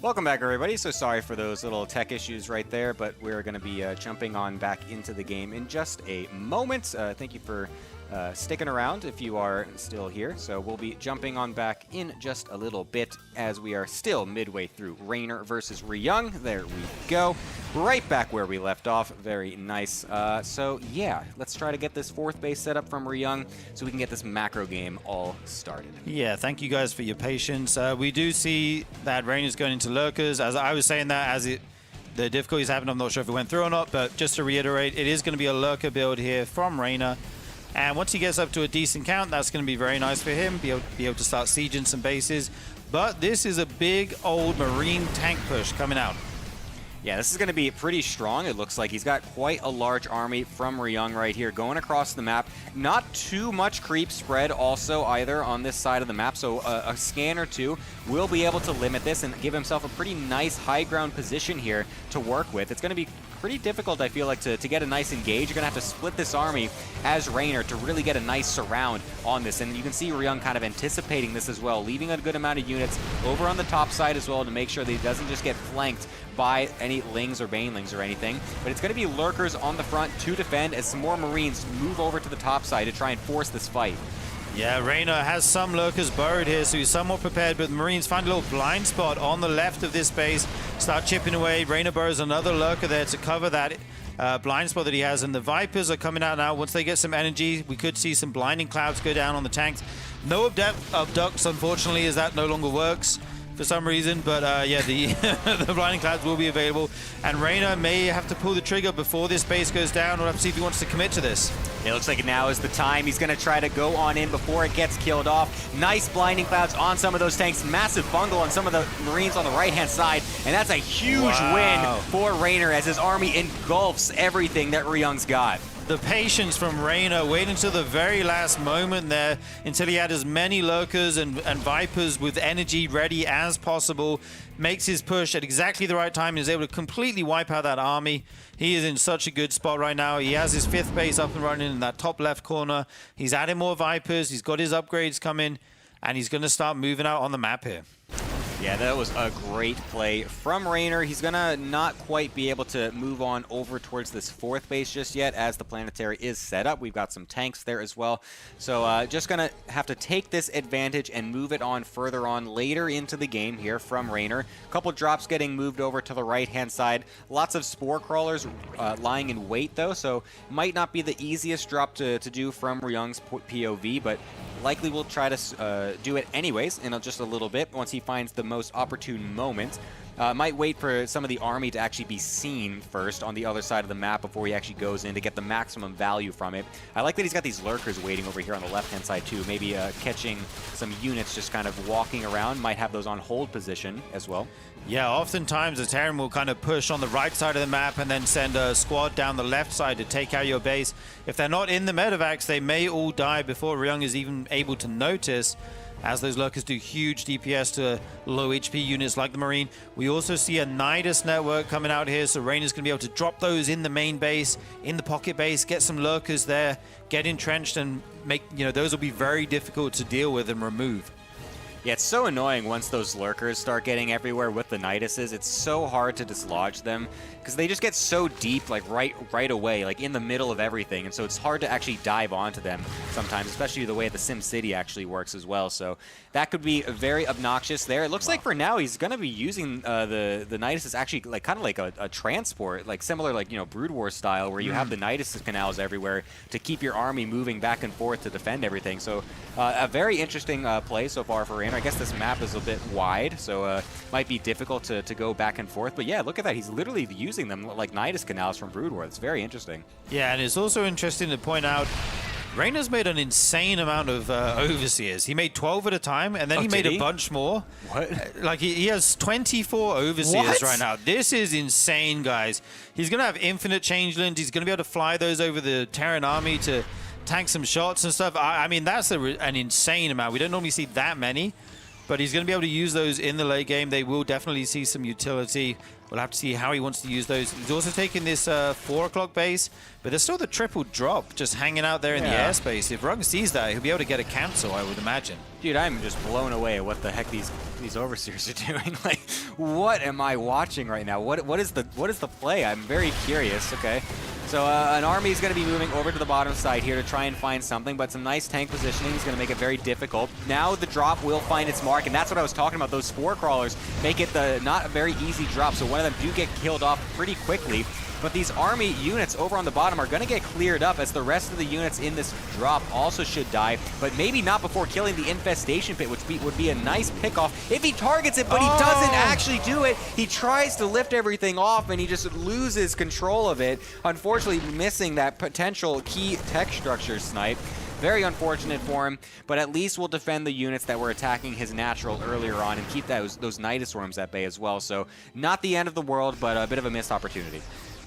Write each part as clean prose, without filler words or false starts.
Welcome back, everybody. So sorry for those little tech issues right there, but we're going to be jumping on back into the game in just a moment. Thank you for sticking around if you are still here. So we'll be jumping on back in just a little bit as we are still midway through Reynor versus Ryung. There we go. Right back where we left off. Very nice. So yeah, let's try to get this fourth base set up from Ryung so we can get this macro game all started. Yeah, thank you guys for your patience. We do see that Reynor's going into lurkers. As I was saying that, the difficulties happened, I'm not sure if it went through or not, but just to reiterate, it is going to be a lurker build here from Reynor. And once he gets up to a decent count, that's going to be very nice for him, be able to start sieging some bases. But this is a big old Marine tank push coming out. Yeah, this is going to be pretty strong. It looks like he's got quite a large army from Ryung right here going across the map. Not too much creep spread also either on this side of the map, so a scan or two will be able to limit this and give himself a pretty nice high ground position here to work with. It's going to be pretty difficult, I feel like, to get a nice engage. You're going to have to split this army as Reynor to really get a nice surround on this. And you can see Ryung kind of anticipating this as well, leaving a good amount of units over on the top side as well to make sure that he doesn't just get flanked by any Lings or Banelings or anything. But it's going to be lurkers on the front to defend as some more Marines move over to the top side to try and force this fight. Yeah, Reynor has some lurkers burrowed here, so he's somewhat prepared, but the Marines find a little blind spot on the left of this base, start chipping away. Reynor burrows another lurker there to cover that blind spot that he has, and the Vipers are coming out now. Once they get some energy, we could see some blinding clouds go down on the tanks. No abducts, unfortunately, as that no longer works for some reason, but yeah, the the blinding clouds will be available, and Reynor may have to pull the trigger before this base goes down. We'll have to see if he wants to commit to this. It looks like now is the time. He's going to try to go on in before it gets killed off. Nice blinding clouds on some of those tanks. Massive bungle on some of the Marines on the right-hand side, and that's a huge win for Reynor as his army engulfs everything that Ryung's got. The patience from Reynor, waiting until the very last moment there, until he had as many lurkers and Vipers with energy ready as possible, makes his push at exactly the right time and is able to completely wipe out that army. He is in such a good spot right now. He has his fifth base up and running in that top left corner. He's adding more Vipers, he's got his upgrades coming, and he's going to start moving out on the map here. Yeah, that was a great play from Reynor. He's going to not quite be able to move on over towards this fourth base just yet as the planetary is set up. We've got some tanks there as well. So just going to have to take this advantage and move it on further on later into the game here from Reynor. A couple drops getting moved over to the right-hand side. Lots of spore crawlers lying in wait, though, so might not be the easiest drop to do from Ryung's POV, but likely will try to do it anyways in just a little bit once he finds the most opportune moment. Might wait for some of the army to actually be seen first on the other side of the map before he actually goes in to get the maximum value from it. I like that he's got these lurkers waiting over here on the left-hand side too, maybe catching some units just kind of walking around. Might have those on hold position as well. Yeah, oftentimes the Terran will kind of push on the right side of the map and then send a squad down the left side to take out your base. If they're not in the medevacs, they may all die before Ryung is even able to notice, as those lurkers do huge DPS to low HP units like the Marine. We also see a Nidus network coming out here, so Reynor's going to be able to drop those in the main base, in the pocket base, get some lurkers there, get entrenched, and make, those will be very difficult to deal with and remove. Yeah, it's so annoying once those lurkers start getting everywhere with the Niduses. It's so hard to dislodge them because they just get so deep, like right away, like in the middle of everything. And so it's hard to actually dive onto them sometimes, especially the way the Sim City actually works as well. So that could be very obnoxious there. It looks like for now he's going to be using the Niduses actually like kind of like a transport, like similar like, Brood War style, where you have the Nidus canals everywhere to keep your army moving back and forth to defend everything. So a very interesting play so far for Reynor. I guess this map is a bit wide, so might be difficult to go back and forth. But yeah, look at that. He's literally using them like Nidus canals from Brood War. It's very interesting. Yeah, and it's also interesting to point out Reynor's made an insane amount of overseers. He made 12 at a time, and then he made a bunch more. What? Like, he has 24 overseers right now. This is insane, guys. He's going to have infinite changelings. He's going to be able to fly those over the Terran army to tank some shots and stuff. I mean, that's an insane amount. We don't normally see that many, but he's going to be able to use those in the late game. They will definitely see some utility. We'll have to see how he wants to use those. He's also taking this 4 o'clock base, but there's still the triple drop just hanging out there in the airspace. If Ryung sees that, he'll be able to get a cancel, I would imagine. Dude, I'm just blown away at what the heck these overseers are doing. Like, What am I watching right now? What is the play? I'm very curious. Okay. So an army is going to be moving over to the bottom side here to try and find something, but some nice tank positioning is going to make it very difficult. Now the drop will find its mark, and that's what I was talking about. Those spore crawlers make it not a very easy drop, so one of them do get killed off pretty quickly. But these army units over on the bottom are going to get cleared up, as the rest of the units in this drop also should die, but maybe not before killing the infestation pit, which would be a nice pickoff if he targets it, but he doesn't actually do it. He tries to lift everything off, and he just loses control of it, unfortunately missing that potential key tech structure snipe. Very unfortunate for him, but at least we'll defend the units that were attacking his natural earlier on and keep those Nidusworms at bay as well. So not the end of the world, but a bit of a missed opportunity.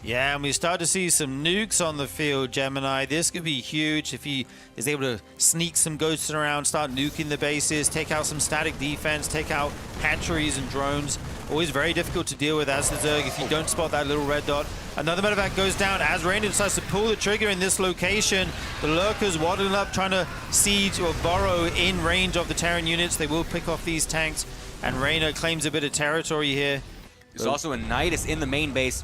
Yeah, and we start to see some nukes on the field, Gemini. This could be huge if he is able to sneak some ghosts around, start nuking the bases, take out some static defense, take out hatcheries and drones. Always very difficult to deal with as the Zerg if you don't spot that little red dot. Another medevac goes down as Reynor decides to pull the trigger in this location. The lurkers waddling up, trying to siege or burrow in range of the Terran units. They will pick off these tanks, and Reynor claims a bit of territory here. There's also a Nidus in the main base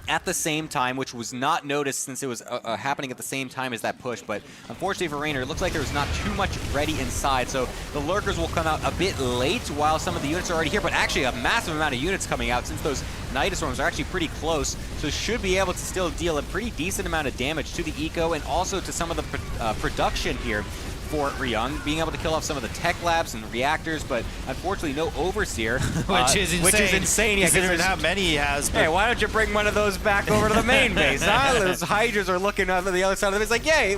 at the same time, which was not noticed since it was happening at the same time as that push. But unfortunately for Reynor, it looks like there's not too much ready inside, so the lurkers will come out a bit late while some of the units are already here, but actually a massive amount of units coming out since those Nidusworms are actually pretty close, so should be able to still deal a pretty decent amount of damage to the eco and also to some of the production here for Ryung, being able to kill off some of the tech labs and reactors, but unfortunately no Overseer. Which is insane. Yeah, considering how many he has. Hey, why don't you bring one of those back over to the main base, huh? Those Hydras are looking on the other side of the base like, yay,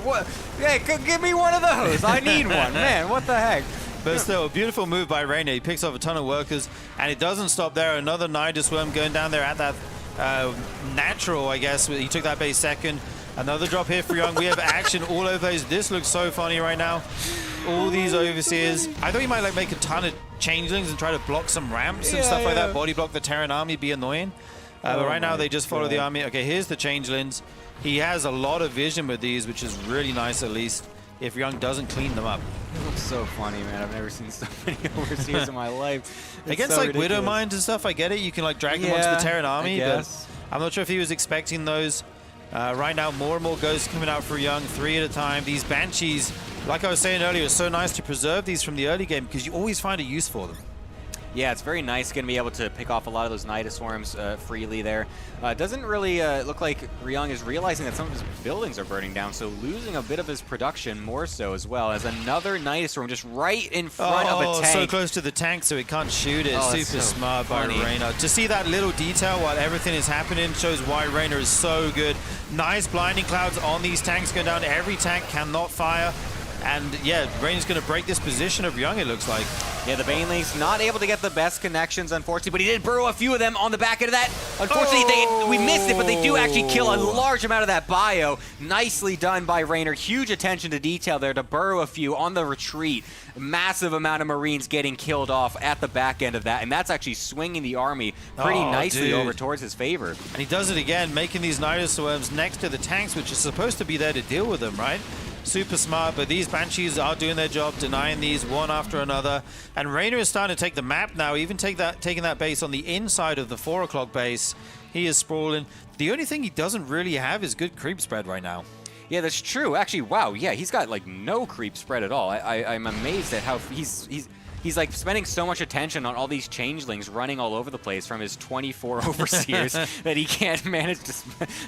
give me one of those. I need one. Man, what the heck? But still, a beautiful move by Reynor. He picks off a ton of workers, and it doesn't stop there. Another Nidusworm going down there at that natural, I guess. He took that base second. Another drop here for Ryung. We have action all over those. This looks so funny right now. All these Overseers. I thought he might like make a ton of changelings and try to block some ramps and stuff like that. Body block the Terran army, be annoying. But right now they just follow the army. Okay, here's the changelings. He has a lot of vision with these, which is really nice, at least if Ryung doesn't clean them up. It looks so funny, man. I've never seen so many Overseers in my life. It's Against so like ridiculous. Widow Mines and stuff, I get it. You can like drag them onto the Terran army, but I'm not sure if he was expecting those. Right now, more and more ghosts coming out for Ryung, 3 at a time. These Banshees, like I was saying earlier, it's so nice to preserve these from the early game because you always find a use for them. Yeah, it's very nice going to be able to pick off a lot of those Nidusworms freely there. Doesn't really look like Ryung is realizing that some of his buildings are burning down, so losing a bit of his production more so as well, as another Nidusworm just right in front of a tank. So close to the tank so he can't shoot it. Super so smart funny. by Reynor. To see that little detail while everything is happening shows why Reynor is so good. Nice blinding clouds on these tanks going down. Every tank cannot fire. And yeah, Reynor's going to break this position of Ryung, it looks like. Yeah, the Banelings not able to get the best connections, unfortunately, but he did burrow a few of them on the back end of that. Unfortunately, we missed it, but they do actually kill a large amount of that bio. Nicely done by Reynor. Huge attention to detail there to burrow a few on the retreat. Massive amount of Marines getting killed off at the back end of that, and that's actually swinging the army pretty nicely over towards his favor. And he does it again, making these Nidusworms next to the tanks, which is supposed to be there to deal with them, right? Super smart, but these Banshees are doing their job, denying these one after another. And Reynor is starting to take the map now, even taking that base on the inside of the 4 o'clock base. He is sprawling. The only thing he doesn't really have is good creep spread right now. Yeah, that's true. Actually, wow, yeah, he's got like no creep spread at all. I'm amazed at how he's like spending so much attention on all these changelings running all over the place from his 24 Overseers that he can't manage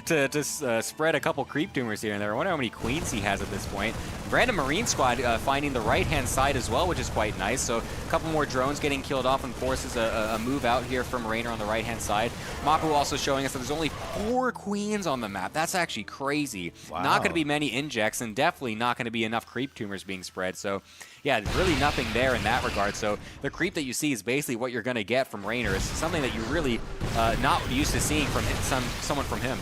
to spread a couple creep tumors here and there. I wonder how many queens he has at this point. Random Marine squad finding the right-hand side as well, which is quite nice. So a couple more drones getting killed off and forces a move out here from Reynor on the right-hand side. Maru also showing us that there's only 4 queens on the map. That's actually crazy. Wow. Not going to be many injects and definitely not going to be enough creep tumors being spread. So yeah, really nothing there in that regard. So the creep that you see is basically what you're going to get from Reynor. It's something that you really not used to seeing from someone from him.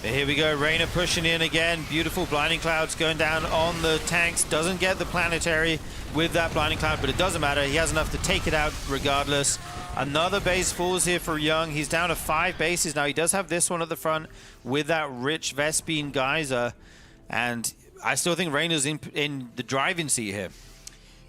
Here we go, Reynor pushing in again. Beautiful blinding clouds going down on the tanks. Doesn't get the planetary with that blinding cloud, but it doesn't matter. He has enough to take it out regardless. Another base falls here for Ryung. He's down to 5 bases now. He does have this one at the front with that rich Vespine geyser. And I still think Reynor's in the driving seat here.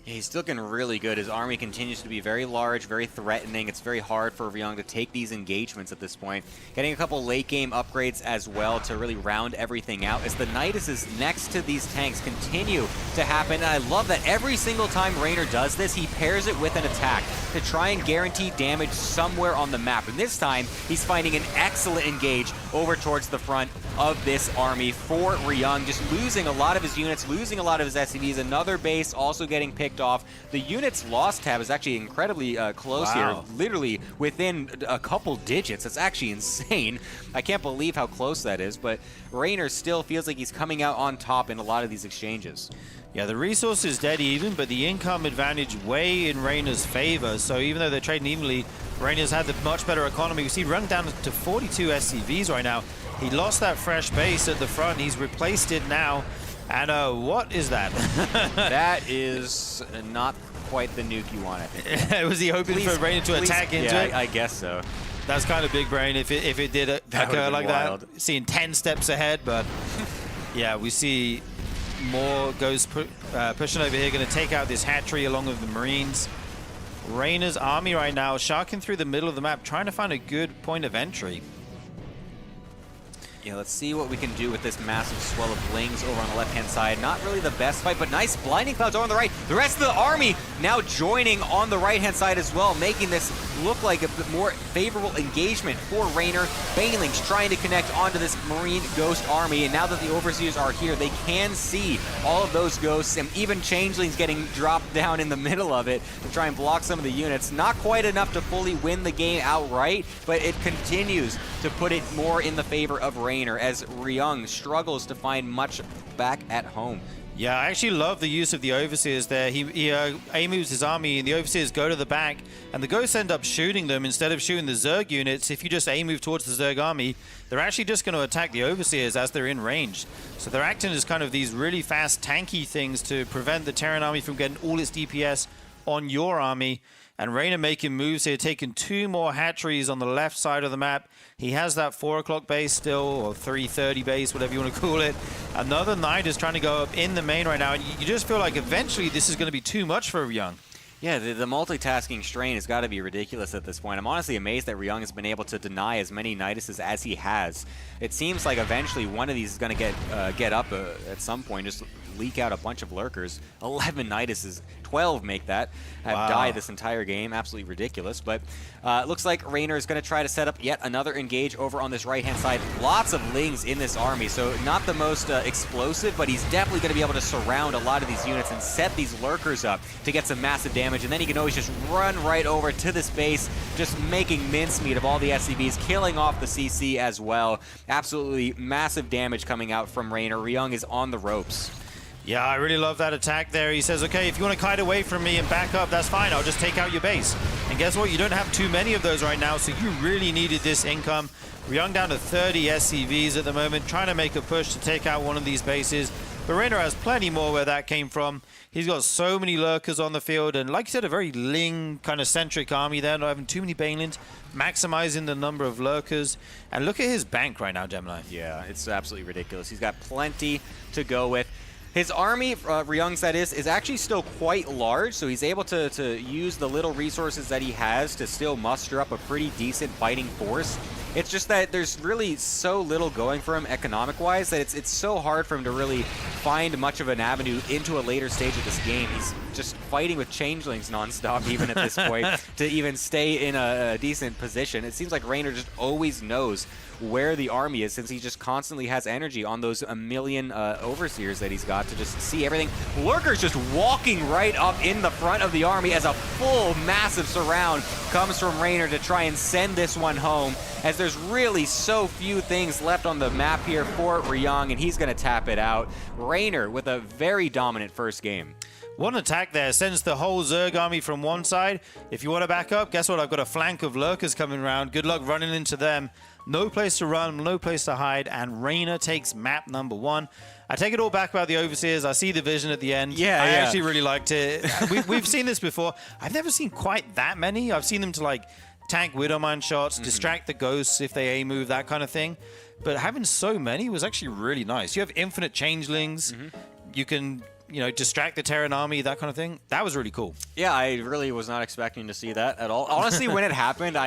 Yeah, he's looking really good. His army continues to be very large, very threatening. It's very hard for Ryung to take these engagements at this point. Getting a couple late game upgrades as well to really round everything out as the Niduses next to these tanks continue to happen. And I love that every single time Reynor does this, he pairs it with an attack to try and guarantee damage somewhere on the map. And this time, he's finding an excellent engage over towards the front of this army for Ryung, just losing a lot of his units, losing a lot of his SCVs. Another base also getting picked off. The units lost tab is actually incredibly close here, literally within a couple digits. That's actually insane. I can't believe how close that is, but Reynor still feels like he's coming out on top in a lot of these exchanges. Yeah, the resource is dead even, but the income advantage way in Reynor's favor. So even though they're trading evenly, Reynor's had the much better economy. We see Run down to 42 SCVs right now. He lost that fresh base at the front. He's replaced it now. And what is that? That is not quite the nuke you want, I think. Was he hoping for Reynor to attack into it? I guess so. That's kind of big brain if it did occur like that. Seeing 10 steps ahead, but yeah, we see more goes pushing over here, going to take out this hatchery along with the Marines. Reynor's army right now sharking through the middle of the map, trying to find a good point of entry. Yeah, let's see what we can do with this massive swell of Lings over on the left-hand side. Not really the best fight, but nice blinding clouds over on the right. The rest of the army now joining on the right-hand side as well, making this look like a bit more favorable engagement for Reynor. Banelings trying to connect onto this Marine Ghost army, and now that the Overseers are here, they can see all of those ghosts, and even Changelings getting dropped down in the middle of it to try and block some of the units. Not quite enough to fully win the game outright, but it continues to put it more in the favor of Reynor as Ryung struggles to find much back at home. Yeah, I actually love the use of the Overseers there. He A-moves his army, and the Overseers go to the back, and the Ghosts end up shooting them instead of shooting the Zerg units. If you just A-move towards the Zerg army, they're actually just going to attack the Overseers as they're in range. So they're acting as kind of these really fast, tanky things to prevent the Terran army from getting all its DPS on your army. And Reynor making moves here, taking 2 more hatcheries on the left side of the map. He has that 4 o'clock base still, or 3:30 base, whatever you want to call it. Another Knight is trying to go up in the main right now, and you just feel like eventually this is going to be too much for Ryung. Yeah, the multitasking strain has got to be ridiculous at this point. I'm honestly amazed that Ryung has been able to deny as many Niduses as he has. It seems like eventually one of these is going to get up at some point, just leak out a bunch of lurkers. 11 Niduses, 12 make that, have died this entire game. Absolutely ridiculous. But it looks like Reynor is going to try to set up yet another engage over on this right-hand side. Lots of Lings in this army, so not the most explosive, but he's definitely going to be able to surround a lot of these units and set these lurkers up to get some massive damage. And then he can always just run right over to this base, just making mincemeat of all the SCVs, killing off the CC as well. Absolutely massive damage coming out from Reynor. Ryung is on the ropes. Yeah, I really love that attack there. He says, okay, if you want to kite away from me and back up, that's fine. I'll just take out your base. And guess what? You don't have too many of those right now, so you really needed this income. Ryung down to 30 SCVs at the moment, trying to make a push to take out one of these bases. But Reynor has plenty more where that came from. He's got so many lurkers on the field, and like you said, a very Ling kind of centric army there, not having too many Banelings, maximizing the number of lurkers. And look at his bank right now, Gemini. Yeah, it's absolutely ridiculous. He's got plenty to go with. His army, Ryung's that is actually still quite large, so he's able to use the little resources that he has to still muster up a pretty decent fighting force. It's just that there's really so little going for him economic-wise that it's so hard for him to really find much of an avenue into a later stage of this game. He's just fighting with Changelings nonstop even at this point to even stay in a decent position. It seems like Reynor just always knows where the army is, since he just constantly has energy on those a million Overseers that he's got to just see everything. Lurker's just walking right up in the front of the army as a full massive surround comes from Reynor to try and send this one home, as there's really so few things left on the map here for Ryung, and he's going to tap it out. Reynor with a very dominant first game. One attack there sends the whole Zerg army from one side. If you want to back up, guess what? I've got a flank of lurkers coming around. Good luck running into them. No place to run, no place to hide, and Reynor takes map number 1. I take it all back about the Overseers. I see the vision at the end. Yeah, I actually really liked it. We've seen this before. I've never seen quite that many. I've seen them to like tank Widowmine shots, distract the ghosts if they A-move, that kind of thing. But having so many was actually really nice. You have infinite Changelings. You can distract the Terran army, that kind of thing. That was really cool. Yeah, I really was not expecting to see that at all. Honestly, when it happened,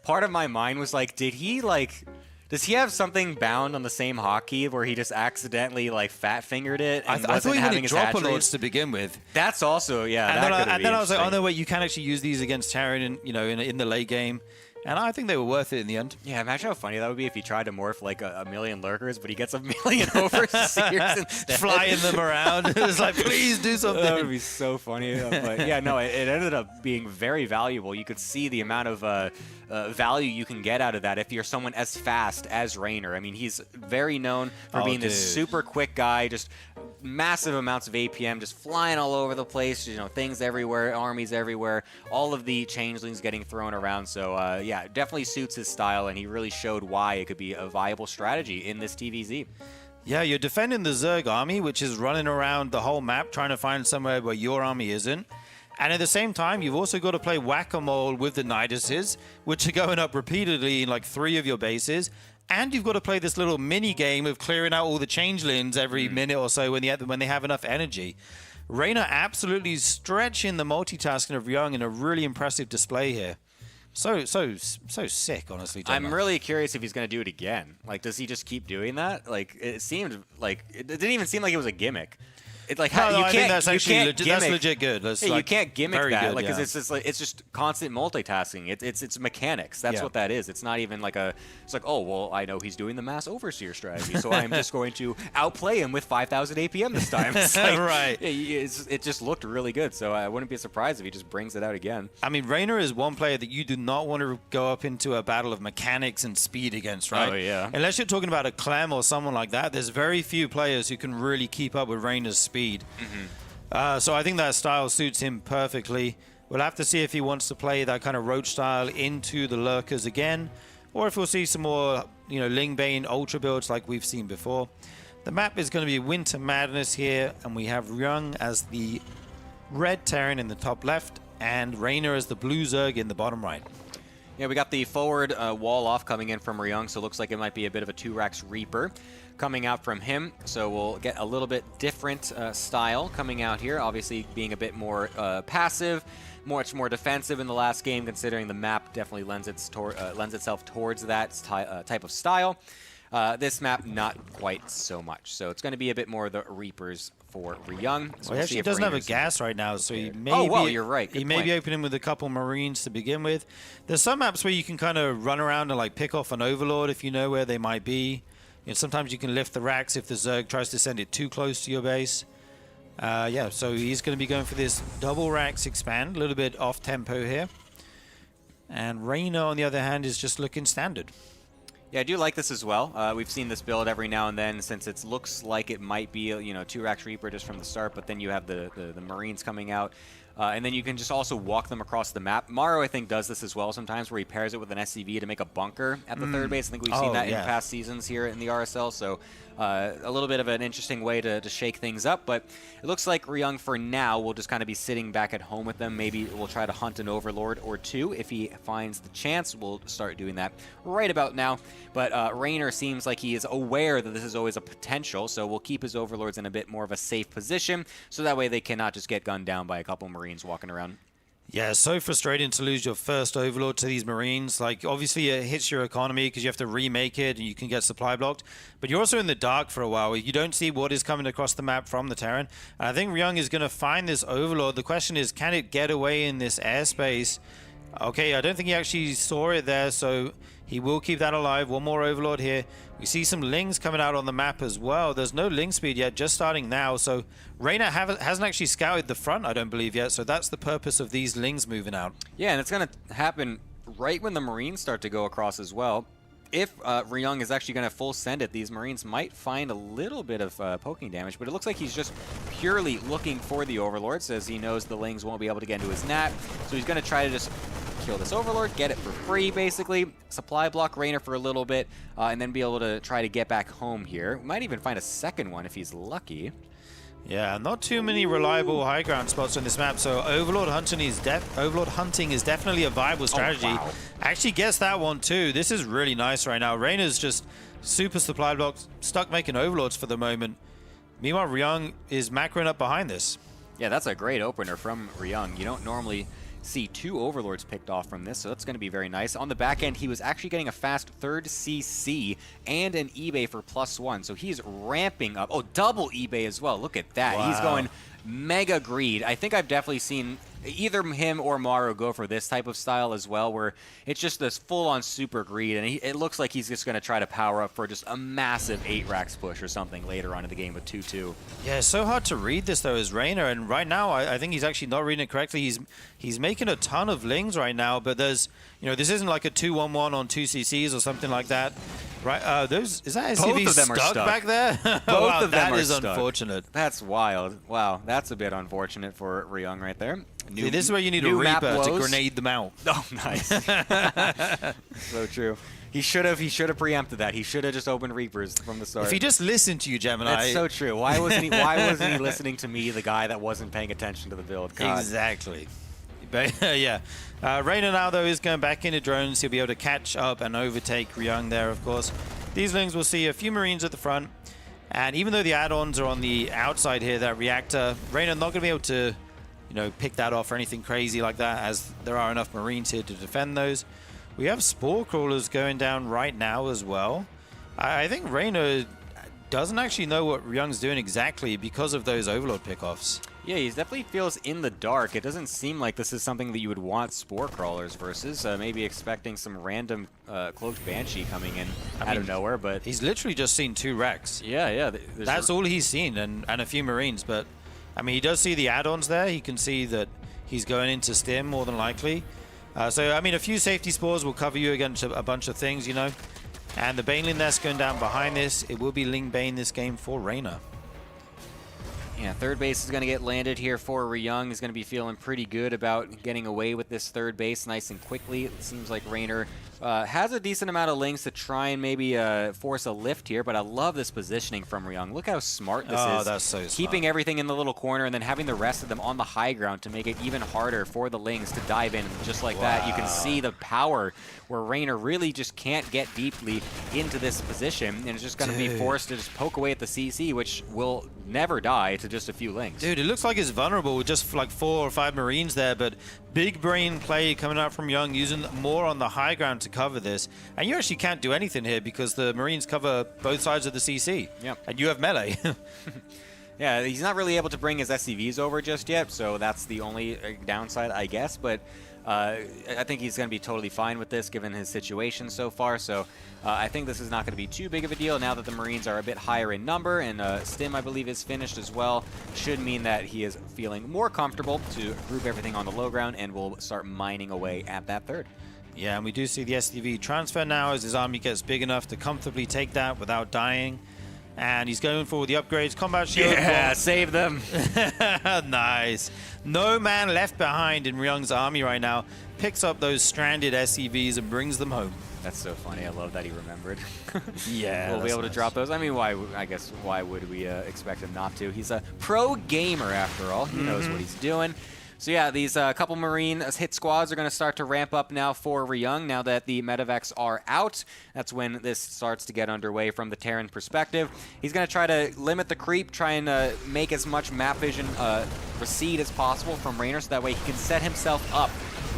part of my mind was like, does he have something bound on the same hotkey where he just accidentally fat fingered it? And I thought he having would drop a lords to begin with. That's also, yeah. And then I was like, oh no, wait, you can actually use these against Terran in the late game. And I think they were worth it in the end. Yeah, imagine how funny that would be if he tried to morph a million lurkers, but he gets a million overseers instead. Flying them around. It's like, please do something. That would be so funny. But yeah, no, it ended up being very valuable. You could see the amount of value you can get out of that if you're someone as fast as Reynor. I mean, he's very known for being this super quick guy, just massive amounts of APM, just flying all over the place, things everywhere, armies everywhere, all of the changelings getting thrown around. So yeah, it definitely suits his style, and he really showed why it could be a viable strategy in this TVZ. Yeah, you're defending the Zerg army, which is running around the whole map trying to find somewhere where your army isn't. And at the same time, you've also got to play whack-a-mole with the Niduses, which are going up repeatedly in 3 of your bases. And you've got to play this little mini game of clearing out all the changelings every minute or so when they have enough energy. Reynor absolutely stretching the multitasking of Ryung in a really impressive display here. So sick, honestly. I'm really curious if he's going to do it again. Does he just keep doing that? It seemed it didn't even seem like it was a gimmick. It's like I think that's actually that's legit good. You can't gimmick that, good, because it's just constant multitasking. It's mechanics. That's what that is. It's not even it's like, oh well, I know he's doing the mass overseer strategy, so I'm just going to outplay him with 5,000 APM this time. It's right. It just looked really good, so I wouldn't be surprised if he just brings it out again. I mean, Reynor is one player that you do not want to go up into a battle of mechanics and speed against, right? Oh yeah. Unless you're talking about a Clem or someone like that, there's very few players who can really keep up with Reynor's speed. So I think that style suits him perfectly. We'll have to see if he wants to play that kind of roach style into the lurkers again, or if we'll see some more, Lingbane ultra builds like we've seen before. The map is going to be Winter Madness here, and we have Ryung as the red Terran in the top left, and Reynor as the blue Zerg in the bottom right. Yeah, we got the forward wall off coming in from Ryung, so it looks like it might be a bit of a 2-Rax Reaper coming out from him. So we'll get a little bit different style coming out here, obviously being a bit more passive, much more defensive in the last game, considering the map definitely lends itself towards that type of style. This map, not quite so much. So it's going to be a bit more of the Reapers for Ryung. So well, he actually doesn't have a gas right now, so he may you're right. He may be opening with a couple Marines to begin with. There's some maps where you can kind of run around and pick off an Overlord if you know where they might be. Sometimes you can lift the racks if the Zerg tries to send it too close to your base. Yeah, so he's going to be going for this double racks expand, a little bit off tempo here. And Reynor, on the other hand, is just looking standard. Yeah, I do like this as well. We've seen this build every now and then, since it looks like it might be, 2-Rax Reaper just from the start, but then you have the Marines coming out. And then you can just also walk them across the map. Maru, I think, does this as well sometimes, where he pairs it with an SCV to make a bunker at the third base. I think we've seen that in past seasons here in the RSL. So a little bit of an interesting way to shake things up. But it looks like Ryung, for now, will just kind of be sitting back at home with them. Maybe we'll try to hunt an Overlord or two. If he finds the chance, we'll start doing that right about now. But Reynor seems like he is aware that this is always a potential. So we'll keep his Overlords in a bit more of a safe position, so that way they cannot just get gunned down by a couple Marines walking around. Yeah, so frustrating to lose your first Overlord to these Marines. Obviously it hits your economy because you have to remake it and you can get supply blocked. But you're also in the dark for a while. You don't see what is coming across the map from the Terran. And I think Ryung is going to find this Overlord. The question is, can it get away in this airspace? Okay, I don't think he actually saw it there, so he will keep that alive. One more Overlord here. We see some Lings coming out on the map as well. There's no Ling speed yet, just starting now. So Reynor hasn't actually scouted the front, I don't believe, yet. So that's the purpose of these Lings moving out. Yeah, and it's going to happen right when the Marines start to go across as well. If Ryung is actually going to full send it, these Marines might find a little bit of poking damage, but it looks like he's just purely looking for the Overlord, says he knows the Lings won't be able to get into his nat. So he's going to try to just kill this Overlord, get it for free, basically, supply block Reynor for a little bit, and then be able to try to get back home here. We might even find a second one if he's lucky. Yeah, not too many reliable high ground spots on this map, so Overlord hunting is definitely a viable strategy. Oh, wow. Actually gets that one too. This is really nice right now. Reynor's just super supply blocked, stuck making Overlords for the moment. Meanwhile, Ryung is macroing up behind this. Yeah, that's a great opener from Ryung. You don't normally see 2 Overlords picked off from this, so that's going to be very nice. On the back end, he was actually getting a fast 3rd CC and an eBay for +1, so he's ramping up. Oh, double eBay as well. Look at that. Wow. He's going mega greed. I think I've definitely seen either him or Maru go for this type of style as well, where it's just this full-on super greed, and it looks like he's just going to try to power up for just a massive 8 racks push or something later on in the game with 2-2. Yeah, it's so hard to read this, though, as Reynor, and right now, I think he's actually not reading it correctly. He's making a ton of lings right now, but there's, you know, this isn't like a 2-1-1 on 2 CCs or something like that. Right, is that SCV Both of them are stuck back there? Both Wow, of them that are is stuck. unfortunate. That's wild. Wow, that's a bit unfortunate for Ryung right there. See, this is where you need a Reaper to grenade them out. Oh, nice. So true. He should have preempted that. He should have just opened Reapers from the start. If he just listened to you, Gemini. That's so true. Why wasn't he listening to me, the guy that wasn't paying attention to the build? God. Exactly. But yeah. Reynor now, though, is going back into drones. He'll be able to catch up and overtake Ryung there, of course. These lings will see a few Marines at the front. And even though the add-ons are on the outside here, that reactor, Reynor not going to be able to, you know, pick that off or anything crazy like that, as there are enough Marines here to defend those. We have Spore Crawlers going down right now as well. I think Reynor doesn't actually know what Ryung's doing exactly because of those Overlord pickoffs. Yeah, he definitely feels in the dark. It doesn't seem like this is something that you would want Spore Crawlers versus. Maybe expecting some random Cloaked Banshee coming in out of nowhere, but... He's literally just seen 2 wrecks. Yeah. That's all he's seen, and a few Marines, but... I mean, he does see the add-ons there. He can see that he's going into Stim, more than likely. So, I mean, a few safety spores will cover you against a bunch of things, you know. And the Baneling nest going down behind this. It will be Ling Bane this game for Reynor. Yeah, 3rd base is going to get landed here for Ryung. He's going to be feeling pretty good about getting away with this 3rd base nice and quickly. It seems like Reynor has a decent amount of links to try and maybe force a lift here, but I love this positioning from Ryung. Look how smart this is. Oh, that's so smart. Keeping everything in the little corner and then having the rest of them on the high ground to make it even harder for the lings to dive in. Just like that, you can see the power where Reynor really just can't get deeply into this position, and it's just going to be forced to just poke away at the CC, which will never die to just a few lings. Dude, it looks like it's vulnerable with just like 4 or 5 Marines there, but big brain play coming out from Ryung, using more on the high ground to cover this. And you actually can't do anything here because the Marines cover both sides of the CC. Yep. And you have melee. Yeah, he's not really able to bring his SCVs over just yet, so that's the only downside, I guess. But I think he's going to be totally fine with this, given his situation so far. So I think this is not going to be too big of a deal now that the Marines are a bit higher in number, and Stim, I believe, is finished as well. Should mean that he is feeling more comfortable to group everything on the low ground, and will start mining away at that 3rd. Yeah, and we do see the SCV transfer now as his army gets big enough to comfortably take that without dying. And he's going for the upgrades. Combat shield. Yeah, save them. Nice. No man left behind in Ryung's army right now. Picks up those stranded SCVs and brings them home. That's so funny. I love that he remembered. Yeah, we'll be able to drop those. I mean, I guess why would we expect him not to? He's a pro gamer after all. He knows what he's doing. So yeah, these couple Marine hit squads are going to start to ramp up now for Ryung. Now that the medevacs are out, that's when this starts to get underway from the Terran perspective. He's going to try to limit the creep, try and make as much map vision recede as possible from Reynor, so that way he can set himself up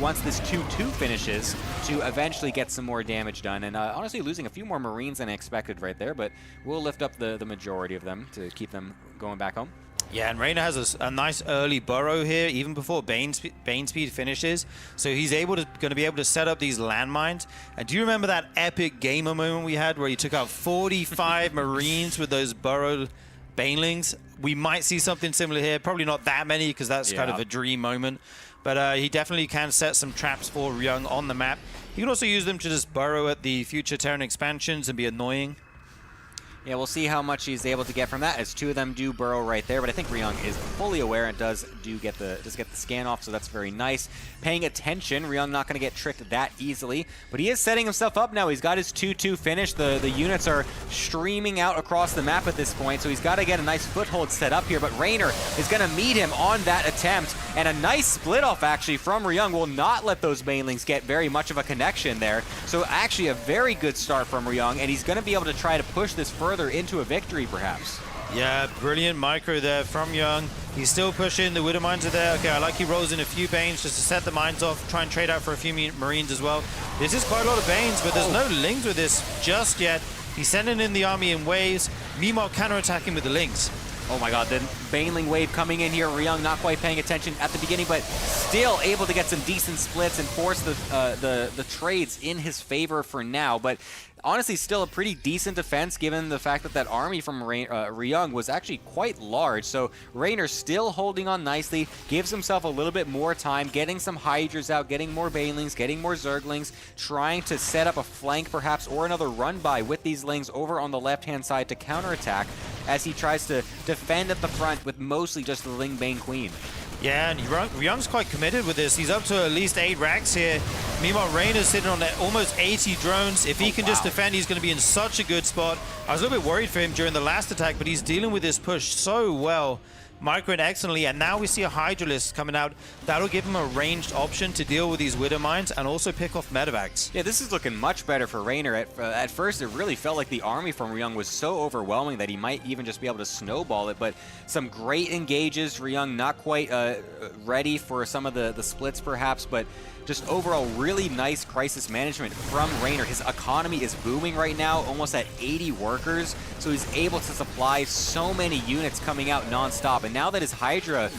once this 2-2 finishes to eventually get some more damage done. And honestly, losing a few more Marines than expected right there, but we'll lift up the majority of them to keep them going back home. Yeah, and Reynor has a nice early burrow here, even before Bane Speed finishes. So he's going to be able to set up these landmines. And do you remember that epic gamer moment we had where he took out 45 Marines with those burrowed Banelings? We might see something similar here. Probably not that many, because that's kind of a dream moment. But he definitely can set some traps for Ryung on the map. He can also use them to just burrow at the future Terran expansions and be annoying. Yeah, we'll see how much he's able to get from that, as 2 of them do burrow right there. But I think Ryung is fully aware and does get the scan off, so that's very nice. Paying attention, Ryung not going to get tricked that easily, but he is setting himself up now. He's got his 2-2 finish. The units are streaming out across the map at this point, so he's got to get a nice foothold set up here. But Reynor is going to meet him on that attempt, and a nice split off actually from Ryung will not let those Banelings get very much of a connection there. So actually a very good start from Ryung, and he's going to be able to try to push this further into a victory, perhaps. Yeah, brilliant micro there from Ryung. He's still pushing. The Widow Mines are there. Okay, I like he rolls in a few Banes just to set the mines off. Try and trade out for a few Marines as well. This is quite a lot of Banes, but there's no Lings with this just yet. He's sending in the army in waves. Meanwhile, counterattacking with the Lings. Oh my god, the Baneling wave coming in here. Ryung not quite paying attention at the beginning, but still able to get some decent splits and force the trades in his favor for now. But honestly, still a pretty decent defense given the fact that that army from Ryung was actually quite large. So Reynor still holding on nicely, gives himself a little bit more time, getting some Hydras out, getting more Banelings, getting more Zerglings, trying to set up a flank perhaps or another run by with these Lings over on the left-hand side to counterattack as he tries to defend at the front with mostly just the Ling Bane Queen. Yeah, and Ryung's quite committed with this. He's up to at least 8 racks here. Meanwhile, Reynor's sitting on almost 80 drones. If he can just defend, he's going to be in such a good spot. I was a little bit worried for him during the last attack, but he's dealing with this push so well. Microing excellently, and now we see a Hydralist coming out. That'll give him a ranged option to deal with these Widow Mines and also pick off medevacs. Yeah, this is looking much better for Reynor. At first, it really felt like the army from Ryung was so overwhelming that he might even just be able to snowball it, but some great engages. Ryung not quite ready for some of the splits perhaps, but just overall really nice crisis management from Reynor. His economy is booming right now, almost at 80 workers, so he's able to supply so many units coming out non-stop. And now that his Hydra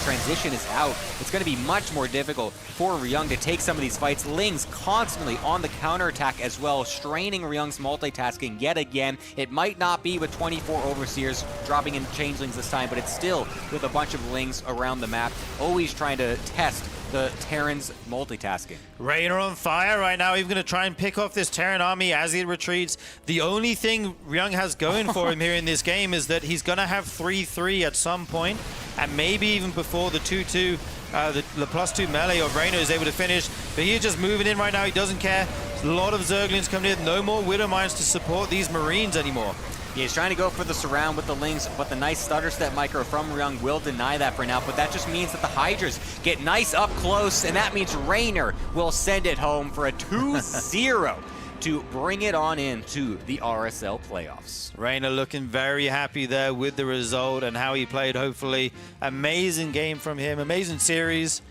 transition is out, it's going to be much more difficult for Ryung to take some of these fights. Ling's constantly on the counterattack as well, straining Ryung's multitasking yet again. It might not be with 24 Overseers dropping in Changelings this time, but it's still with a bunch of Lings around the map, always trying to test the Terran's multitasking. Reynor on fire right now. He's going to try and pick off this Terran army as he retreats. The only thing Ryung has going for him here in this game is that he's going to have 3-3 at some point, and maybe even before the 2-2, the +2 melee of Reynor is able to finish. But he's just moving in right now. He doesn't care. There's a lot of Zerglings coming in. No more Widow Mines to support these Marines anymore. Yeah, he's trying to go for the surround with the Lings, but the nice stutter step micro from Ryung will deny that for now. But that just means that the Hydras get nice up close, and that means Reynor will send it home for a 2-0 to bring it on into the RSL playoffs. Reynor looking very happy there with the result and how he played, hopefully. Amazing game from him, amazing series.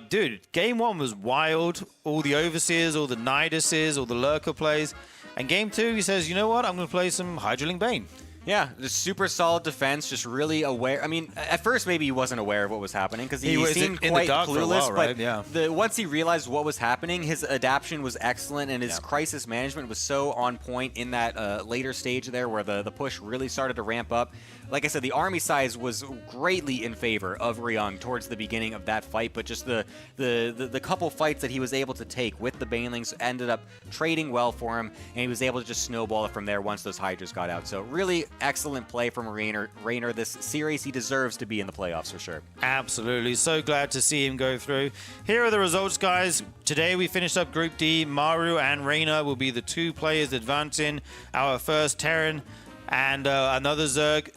Dude, game 1 was wild. All the Overseers, all the Niduses, all the Lurker plays. And game 2, he says, you know what, I'm going to play some Hydraling Bane. Yeah, just super solid defense, just really aware. I mean, at first maybe he wasn't aware of what was happening because he seemed quite clueless, right? but once he realized what was happening, his adaptation was excellent and his crisis management was so on point in that later stage there where the push really started to ramp up. Like I said, the army size was greatly in favor of Ryung towards the beginning of that fight, but just the couple fights that he was able to take with the Banelings ended up trading well for him, and he was able to just snowball it from there once those Hydras got out. So really excellent play from Reynor this series. He deserves to be in the playoffs for sure. Absolutely. So glad to see him go through. Here are the results, guys. Today we finished up Group D. Maru and Reynor will be the 2 players advancing. Our first Terran and another Zerg.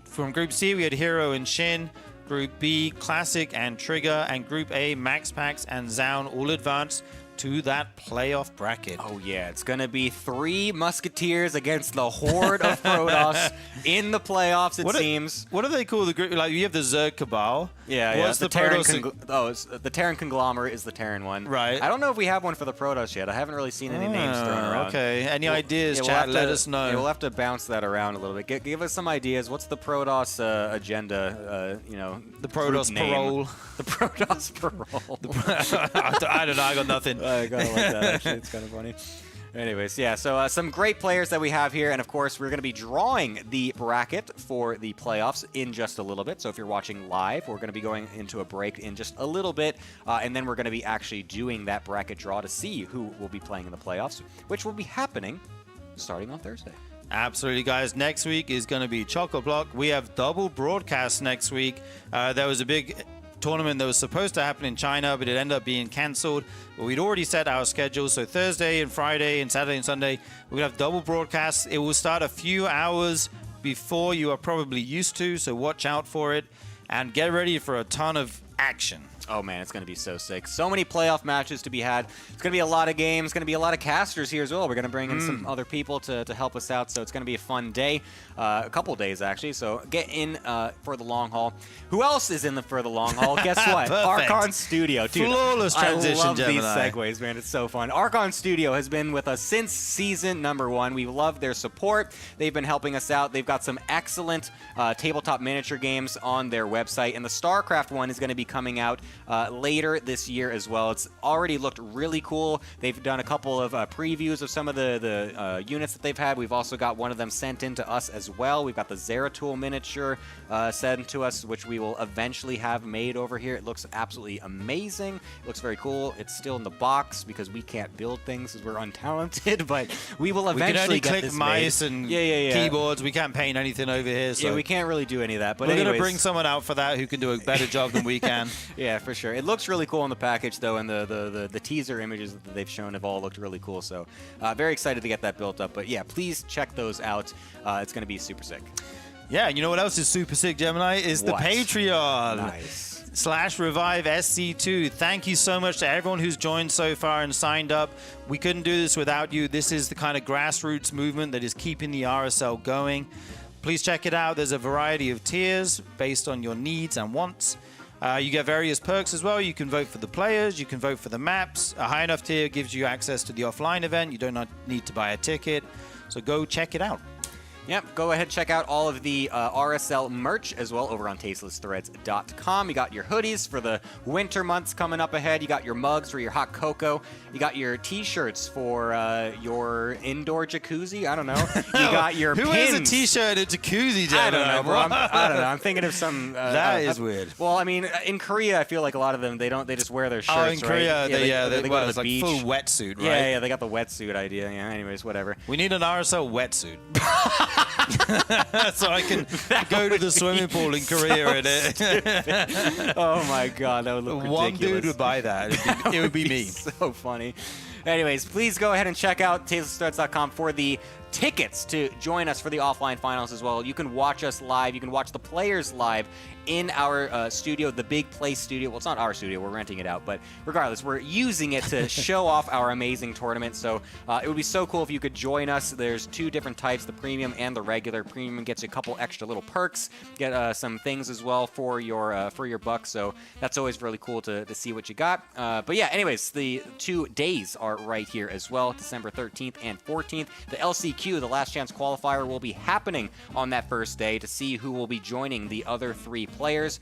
From Group C, we had Hero and Shin. Group B, Classic and Trigger. And Group A, Max Pax and Zaun all advanced to that playoff bracket. Oh yeah, it's going to be 3 Musketeers against the Horde of Protoss in the playoffs, it seems. What do they call the group? Like, you have the Zerg Cabal. Yeah, What's the Terran Protoss? the Terran Conglomerate is the Terran one. Right. I don't know if we have one for the Protoss yet. I haven't really seen any names thrown around. Okay. Any ideas, chat? Let us know. Yeah, we'll have to bounce that around a little bit. Give us some ideas. What's the Protoss agenda? The Protoss parole. The Protoss parole. I don't know. I got nothing. I kind of like that, actually. It's kind of funny. Anyways, yeah, so some great players that we have here, and of course, we're going to be drawing the bracket for the playoffs in just a little bit. So if you're watching live, we're going to be going into a break in just a little bit, and then we're going to be actually doing that bracket draw to see who will be playing in the playoffs, which will be happening starting on Thursday. Absolutely, guys. Next week is going to be Chock-a-Block. We have double broadcasts next week. There was a big tournament that was supposed to happen in China, but it ended up being cancelled. But we'd already set our schedule, so Thursday and Friday and Saturday and Sunday, we're going to have double broadcasts. It will start a few hours before you are probably used to, so watch out for it. And get ready for a ton of action. Oh man, it's going to be so sick. So many playoff matches to be had. It's going to be a lot of games. Going to be a lot of casters here as well. We're going to bring in some other people to help us out. So it's going to be a fun day. A couple days, actually. So get in for the long haul. Who else is in for the long haul? Guess what? Archon Studio. Dude, flawless transition, I love Gemini. these segues, man. It's so fun. Archon Studio has been with us since season #1. We love their support. They've been helping us out. They've got some excellent tabletop miniature games on their website. And the StarCraft one is going to be coming out later this year as well. It's already looked really cool. They've done a couple of previews of some of the units that they've had. We've also got one of them sent in to us as well. We've got the Zeratul miniature sent to us, which we will eventually have made over here. It looks absolutely amazing. It looks very cool. It's still in the box because we can't build things because we're untalented, but we will eventually get this made. We can only click mice and keyboards. We can't paint anything over here. So yeah, we can't really do any of that. But we're going to bring someone out for that who can do a better job than we can. Yeah, for sure. It looks really cool in the package, though, and the teaser images that they've shown have all looked really cool. So very excited to get that built up. But yeah, please check those out. It's going to be super sick. Yeah, and you know what else is super sick, Gemini? Is the Patreon. Nice. /Revive SC2. Thank you so much to everyone who's joined so far and signed up. We couldn't do this without you. This is the kind of grassroots movement that is keeping the RSL going. Please check it out. There's a variety of tiers based on your needs and wants. You get various perks as well. You can vote for the players. You can vote for the maps. A high enough tier gives you access to the offline event. You do not need to buy a ticket. So go check it out. Yep, go ahead and check out all of the RSL merch as well over on tastelessthreads.com. You got your hoodies for the winter months coming up ahead. You got your mugs for your hot cocoa. You got your t-shirts for your indoor jacuzzi. I don't know. You got your Who pins. wears a t-shirt at a jacuzzi? I don't know, bro. I don't know. I'm thinking of some. That is weird. Well, I mean, in Korea, I feel like a lot of them they just wear their shirts. Oh, in Korea, right? they go to the like beach. full wetsuit, right? Yeah, they got the wetsuit idea. Yeah. Anyways, whatever. We need an RSL wetsuit. So I can go to the swimming pool in Korea in it. Oh my god, that would look ridiculous. One dude would buy that. It would be me. So funny. Anyways, please go ahead and check out tastelessthreads.com for the tickets to join us for the offline finals as well. You can watch us live. You can watch the players live in our studio, the Big Play studio. Well, it's not our studio. We're renting it out. But regardless, we're using it to show off our amazing tournament. So it would be so cool if you could join us. There's 2 different types, the premium and the regular. Premium gets you a couple extra little perks, get some things as well for your buck. So that's always really cool to see what you got. But yeah, anyways, the 2 days are right here as well, December 13th and 14th. The LCQ, the Last Chance Qualifier, will be happening on that first day to see who will be joining the other 3 players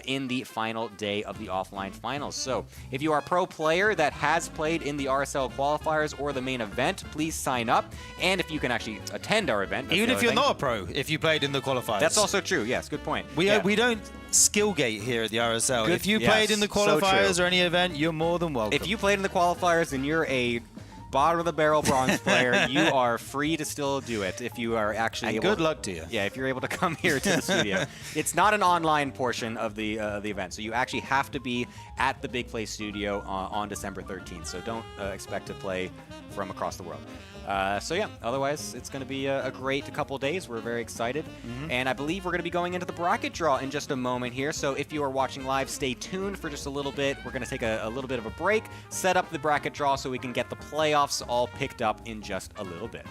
in the final day of the offline finals. So if you are a pro player that has played in the RSL qualifiers or the main event, please sign up. And if you can actually attend our event, even if you're not a pro, if you played in the qualifiers. That's also true. Yes, good point. We don't skill gate here at the RSL. Good, if you played in the qualifiers or any event, you're more than welcome. If you played in the qualifiers and you're a bottom of the barrel bronze player, you are free to still do it if you are actually and able. Good luck to you. Yeah, if you're able to come here to the studio. It's not an online portion of the event, so you actually have to be at the Big Play studio on December 13th. So don't expect to play from across the world. So yeah, otherwise it's going to be a great couple days. We're very excited. And I believe we're going to be going into the bracket draw in just a moment here. So if you are watching live, stay tuned for just a little bit. We're going to take a little bit of a break, set up the bracket draw so we can get the playoffs all picked up in just a little bit.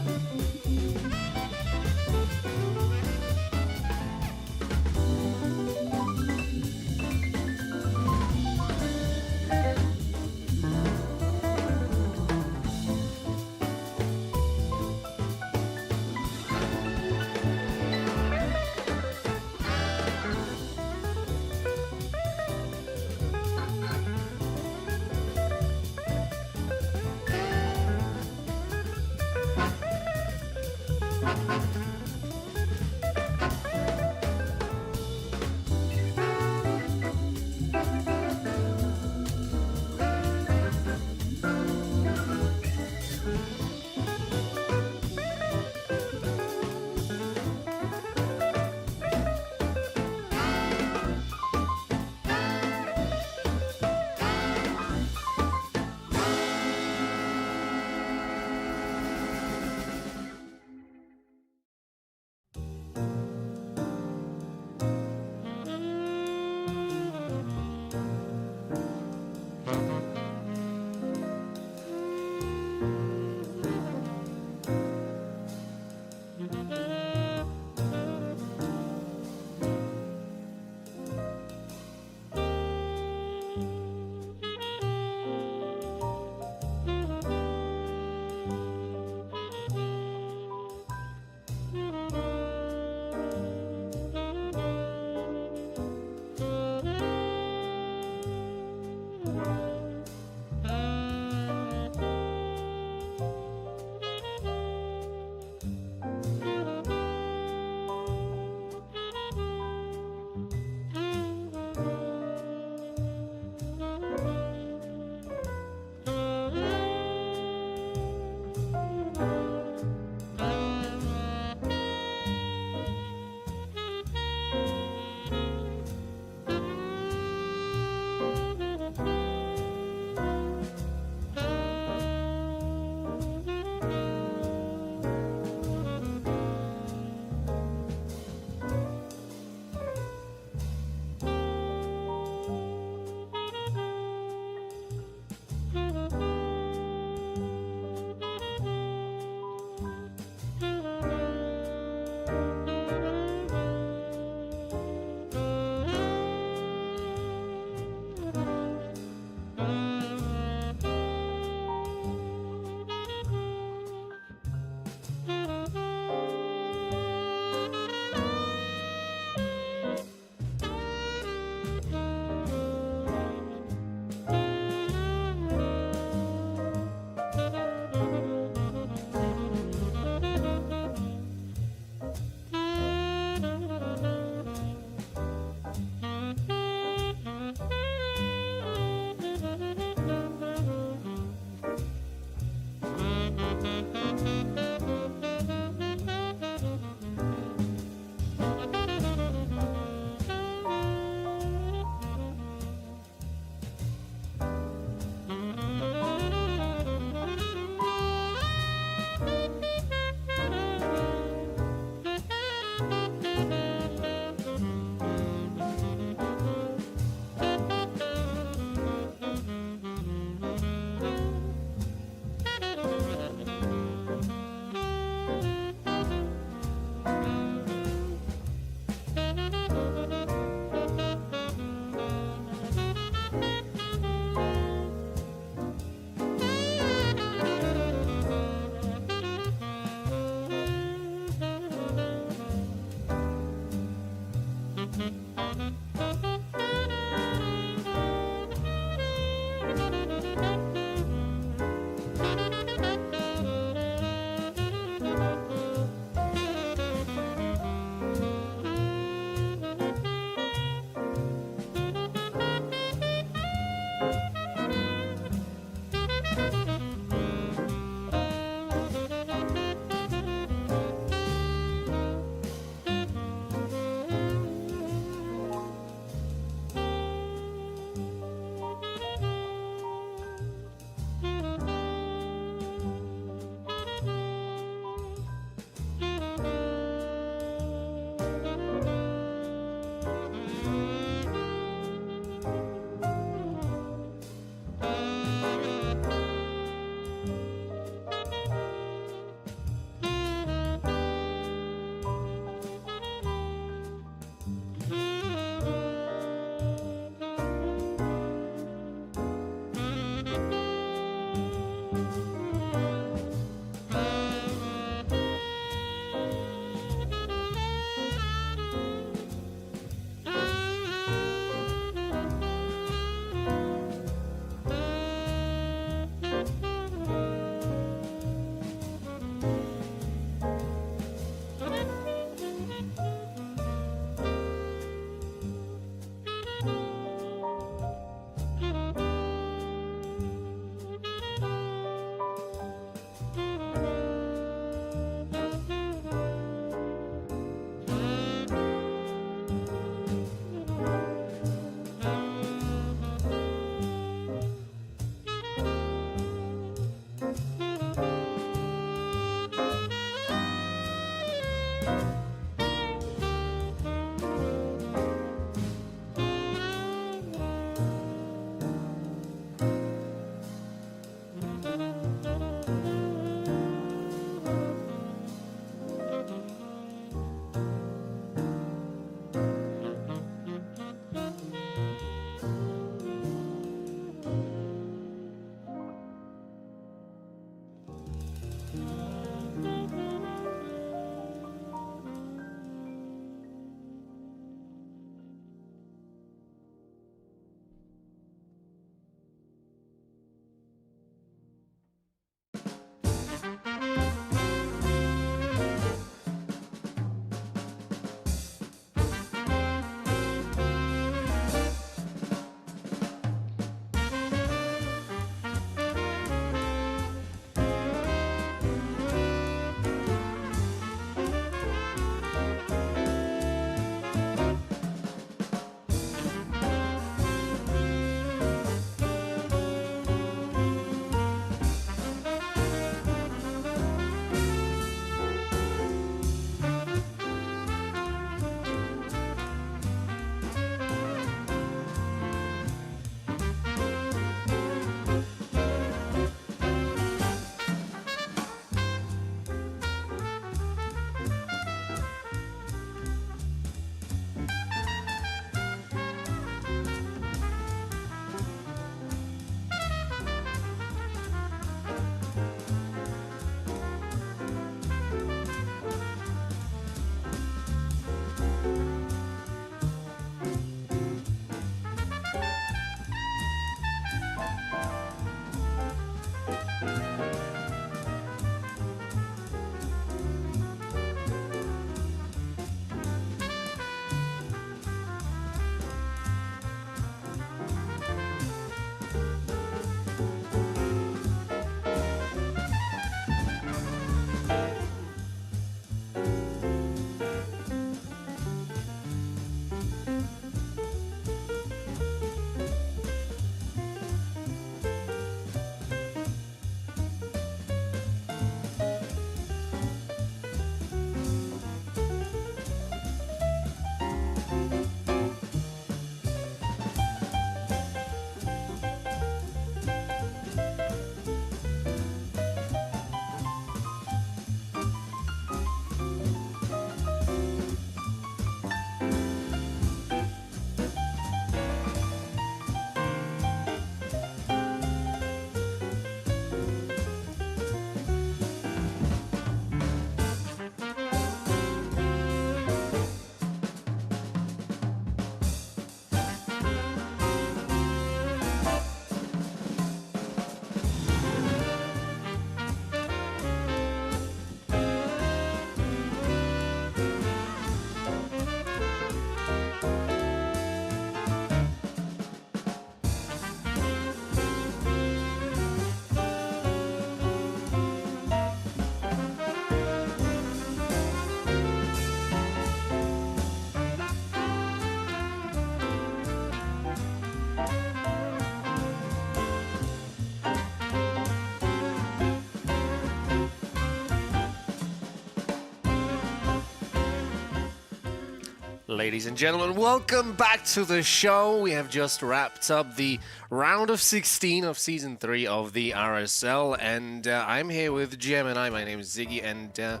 Ladies and gentlemen, welcome back to the show. We have just wrapped up the round of 16 of Season 3 of the RSL, and I'm here with Gemini. My name is Ziggy, and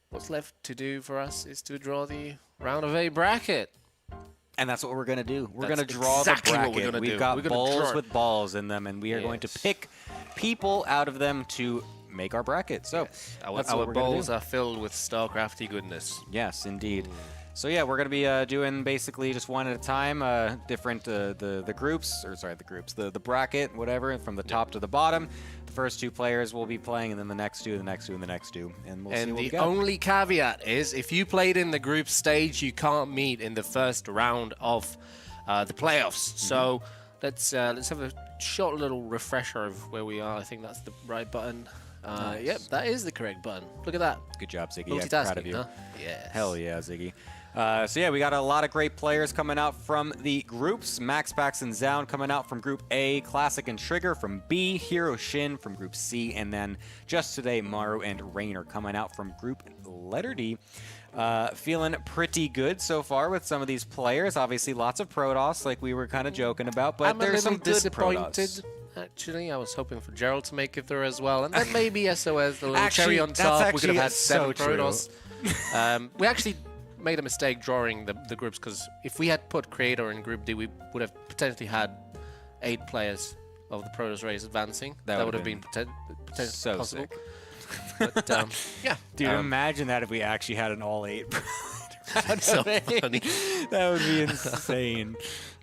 what's left to do for us is to draw the round of 8 bracket. And that's what we're going to do. We're going to That's draw exactly the what bracket. we're gonna We've do. got We're gonna balls draw. with balls in them, and we are going to pick people out of them to make our bracket. So that's Our what we're gonna bowls do. are filled with StarCrafty goodness. Yes, indeed. So yeah, we're going to be doing basically just one at a time, different the groups, or sorry, the bracket, whatever, from the top to the bottom. The first 2 players will be playing, and then the next 2, the next 2, and the next 2, and we'll see And what we the got. only caveat is, if you played in the group stage, you can't meet in the first round of the playoffs. So let's have a short little refresher of where we are. I think that's the right button. Nice. Yep, that is the correct button. Look at that. Good job, Ziggy. I'm Multitasking, proud of you. huh? Yes. Hell yeah, Ziggy. So yeah, we got a lot of great players coming out from the groups. Max, Pax, and Zound coming out from Group A, Classic and Trigger from B, Hero Shin from Group C, and then just today, Maru and Reynor coming out from Group letter D. Feeling pretty good so far with some of these players. Obviously, lots of Protoss, like we were kind of joking about, but there's some good Protoss. Actually, I was hoping for Gerald to make it through as well, and then maybe SOS, the little cherry on top. We could have had 7 Protoss. We actually made a mistake drawing the groups, because if we had put Creator in Group D, we would have potentially had 8 players of the Protoss race advancing. That would have been potentially so possible. Sick. But yeah, dude, imagine that if we actually had an all 8. That's so funny. That would be insane.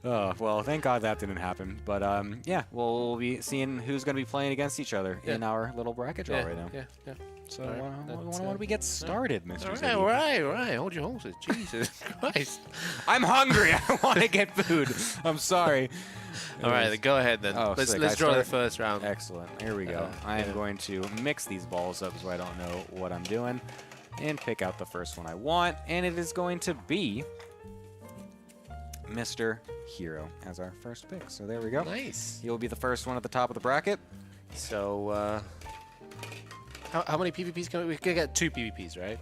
Oh, well, thank God that didn't happen. But yeah, we'll be seeing who's going to be playing against each other in our little bracket draw right now. Yeah. So why don't we get started, Mr. Ziggy? All right. Hold your horses. Jesus Christ. I'm hungry. I want to get food. I'm sorry. All right, then go ahead then. Oh, let's draw the first round. Excellent. Here we go. I am going to mix these balls up so I don't know what I'm doing and pick out the first one I want, and it is going to be Mr. Hero as our first pick. So there we go. Nice. He will be the first one at the top of the bracket. So how many PvPs can we can get? 2 PvPs, right?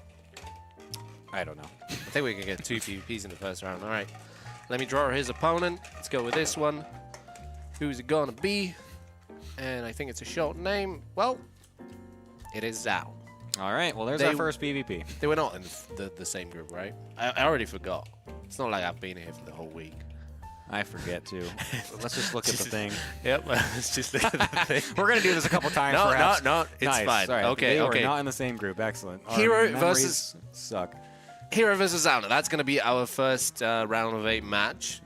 I don't know. I think we can get 2 PvPs in the first round. All right. Let me draw his opponent. Let's go with this one. Who's it gonna be? And I think it's a short name. Well, it is Zhao. All right. Well, there's our first PvP. They were not in the same group, right? I already forgot. It's not like I've been here for the whole week. I forget too. Let's just look at the thing. Yep, let's just look at the thing. We're gonna do this a couple times. No, it's nice. fine. Right. Okay, We're not in the same group. Excellent. Hero versus suck. Hero versus Zhao. That's gonna be our first round of 8 match.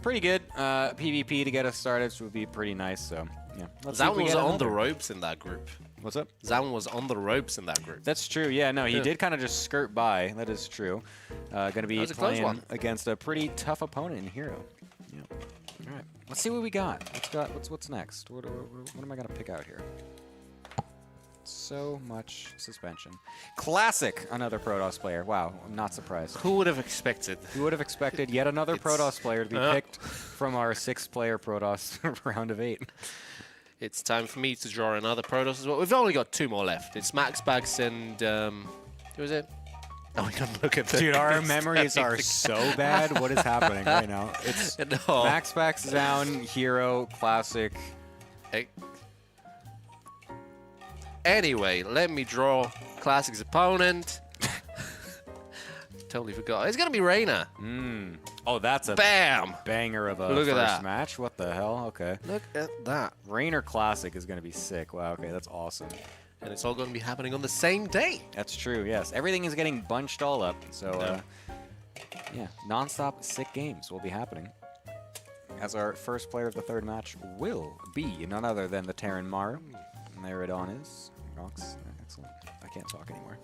Pretty good PvP to get us started, which would be pretty nice. So yeah. Zhao was on the ropes in that group. What's up? Zhao was on the ropes in that group. That's true. Yeah, no, he did kind of just skirt by. That is true. Going to be playing against a pretty tough opponent in Hero. Yeah. All right. Let's see what we got. What's next? What am I going to pick out here? So much suspension. Classic, another Protoss player. Wow, I'm not surprised. Who would have expected? Who would have expected yet another Protoss player to be picked from our 6-player Protoss round of 8? It's time for me to draw another Protoss as well. We've only got 2 more left. It's Max, Bags, and who is it? Oh, we can look at the dude, our memories are so bad. What is happening right now? It's Max, Bags, Zound, Hero, Classic. Hey. Anyway, let me draw Classic's opponent. Totally forgot. It's gonna be Reynor. Oh, that's a banger of a first match. What the hell? Okay. Look at that. Reynor Classic is gonna be sick. Wow. Okay, that's awesome. And it's all gonna be happening on the same day. That's true. Yes, everything is getting bunched all up. So yeah, non-stop sick games will be happening. As our first player of the 3rd match will be none other than the Terran Maru. And there it on is. Rocks. Excellent. I can't talk anymore.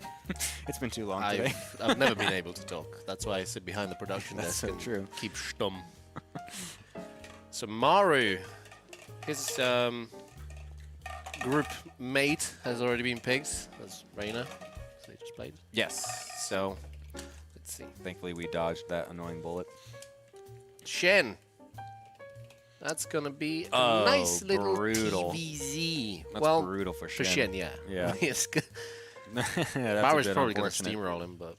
It's been too long today. I've never been able to talk. That's why I sit behind the production desk and true. Keep stum. So Maru, his group mate has already been picked. That's Reynor. So they just played. Yes. So let's see. Thankfully, we dodged that annoying bullet. Shen. That's gonna be a nice little TVZ. That's brutal for Shen. For Shen, yeah. Yeah. Maru's probably gonna steamroll him, but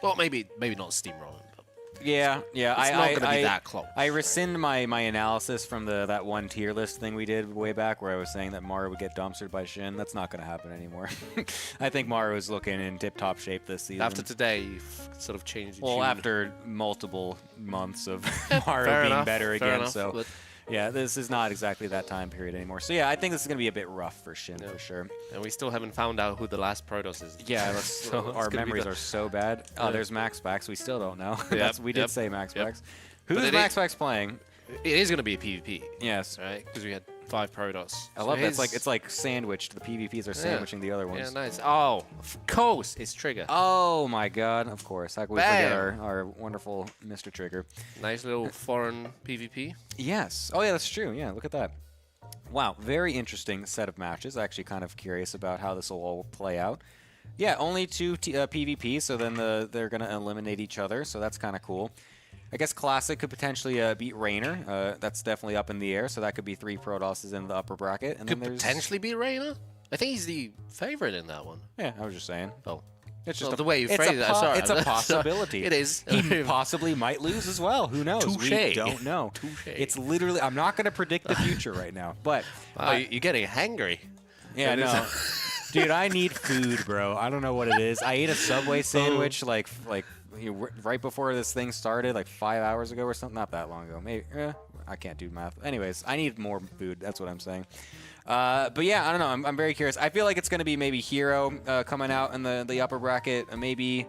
well, maybe not steamroll him. But yeah. It's not gonna be that close. I rescind my analysis from that one tier list thing we did way back, where I was saying that Maru would get dumpstered by Shen. That's not gonna happen anymore. I think Maru is looking in tip-top shape this season. After today, you've sort of changed your tune. After multiple months of Maru being better again, so yeah, this is not exactly that time period anymore. So yeah, I think this is going to be a bit rough for Shin for sure. And we still haven't found out who the last Protoss is. Yeah, our memories are so bad. Oh, there's Max Pax. We still don't know. We did say Max Pax. Who's Max Pax playing? It is going to be a PvP. Yes. Right? Because we had 5 Protoss. I love that. It's like sandwiched. The PvPs are sandwiching the other ones. Yeah, nice. Oh, of course, it's Trigger. Oh my God! Of course. How can we forget our wonderful Mr. Trigger? Nice little foreign PvP. Yes. Oh yeah, that's true. Yeah, look at that. Wow, very interesting set of matches. Actually, kind of curious about how this will all play out. Yeah, only 2 PvP, so then they're going to eliminate each other, so that's kind of cool. I guess Classic could potentially beat Reynor. That's definitely up in the air, so that could be 3 Protosses in the upper bracket. And Could then there's... potentially beat Reynor? I think he's the favorite in that one. Yeah, I was just saying. Oh. It's just Well, the way you phrase it, sorry. It's a possibility. It is. He possibly might lose as well. Who knows? Touché. We don't know. Touché. It's literally... I'm not going to predict the future right now, but... Wow, you're getting hangry. Yeah, no. Dude, I need food, bro. I don't know what it is. I ate a Subway sandwich like right before this thing started, like 5 hours ago or something. Not that long ago. Maybe. I can't do math. Anyways, I need more food. That's what I'm saying. But yeah, I don't know. I'm very curious. I feel like it's going to be maybe Hero coming out in the upper bracket. Maybe...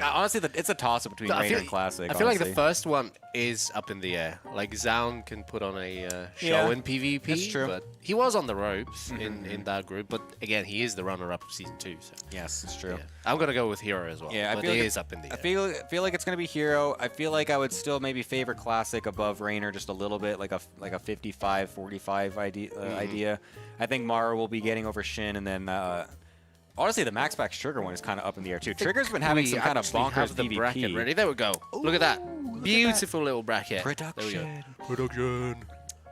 honestly, it's a toss-up between Reynor and Classic. I feel like the first one is up in the air. Like, Zaun can put on a show in PvP. That's true. But he was on the ropes in that group. But again, he is the runner-up of Season 2. So. Yes, it's true. Yeah. I'm going to go with Hero as well. Yeah, but I feel he like is up in the air. I feel like it's going to be Hero. I feel like I would still maybe favor Classic above Reynor just a little bit, like a 55-45 idea. I think Maru will be getting over Shin, and then... honestly, the Max Packs Trigger one is kind of up in the air, too. Trigger's been having some kind of bonkers have the PvP. bracket ready. There we go. Look at that. Beautiful little bracket. Production. Production.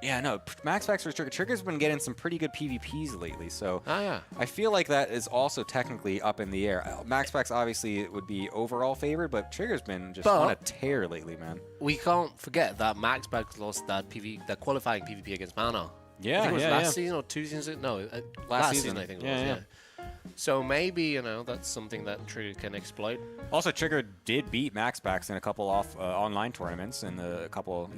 Yeah, no, Max Packs for Trigger. Trigger's been getting some pretty good PvPs lately, so yeah. I feel like that is also technically up in the air. Max Packs obviously would be overall favored, but Trigger's been just on a tear lately, man. We can't forget that Max Packs lost that qualifying PvP against Mana. Yeah, I think it was yeah, last season or 2 seasons ago? No, last season I think it was, yeah. So maybe, that's something that Trigger can exploit. Also, Trigger did beat Max Packs in a couple online tournaments in a couple,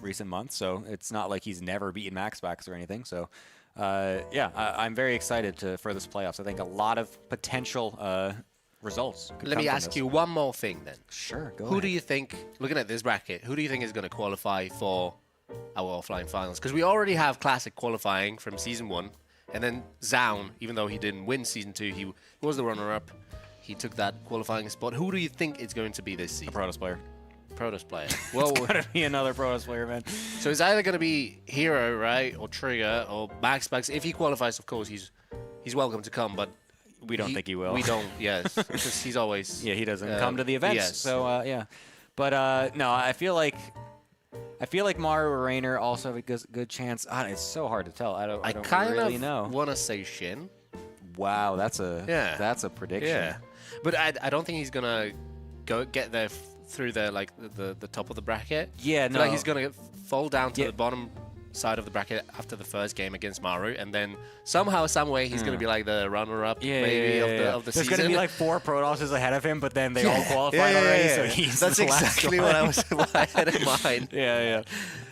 recent months. So it's not like he's never beaten Max Packs or anything. So, yeah, I'm very excited for this playoffs. I think a lot of potential results could Let me come from ask this. you one more thing then. Sure, go Who ahead. do you think, looking at this bracket, who do you think is going to qualify for our offline finals? Because we already have Classic qualifying from Season 1. And then Zaun, even though he didn't win Season 2, he was the runner-up. He took that qualifying spot. Who do you think it's going to be this season? A Protoss player. Protoss player. Well, It's going to be another Protoss player, man. so it's either going to be Hero, right, or Trigger, or Max Packs. If he qualifies, of course, he's welcome to come, but We don't think he will. We don't, yes. Because he's always... Yeah, he doesn't come to the events. yes. So, yeah. But, no, I feel like Maru or Reynor also have a good chance. It's so hard to tell. I don't really know. Want to say Shin. Wow, that's a prediction. Yeah. But I don't think he's going to get there through the top of the bracket. Yeah, I feel no. like he's going to fall down to the bottom side of the bracket after the first game against Maru, and then somehow, some way, he's going to be like the runner-up of the There's season. There's going to be like 4 Protosses ahead of him, but then they all qualified already, so he's That's the last exactly one. what I had in mind. Yeah.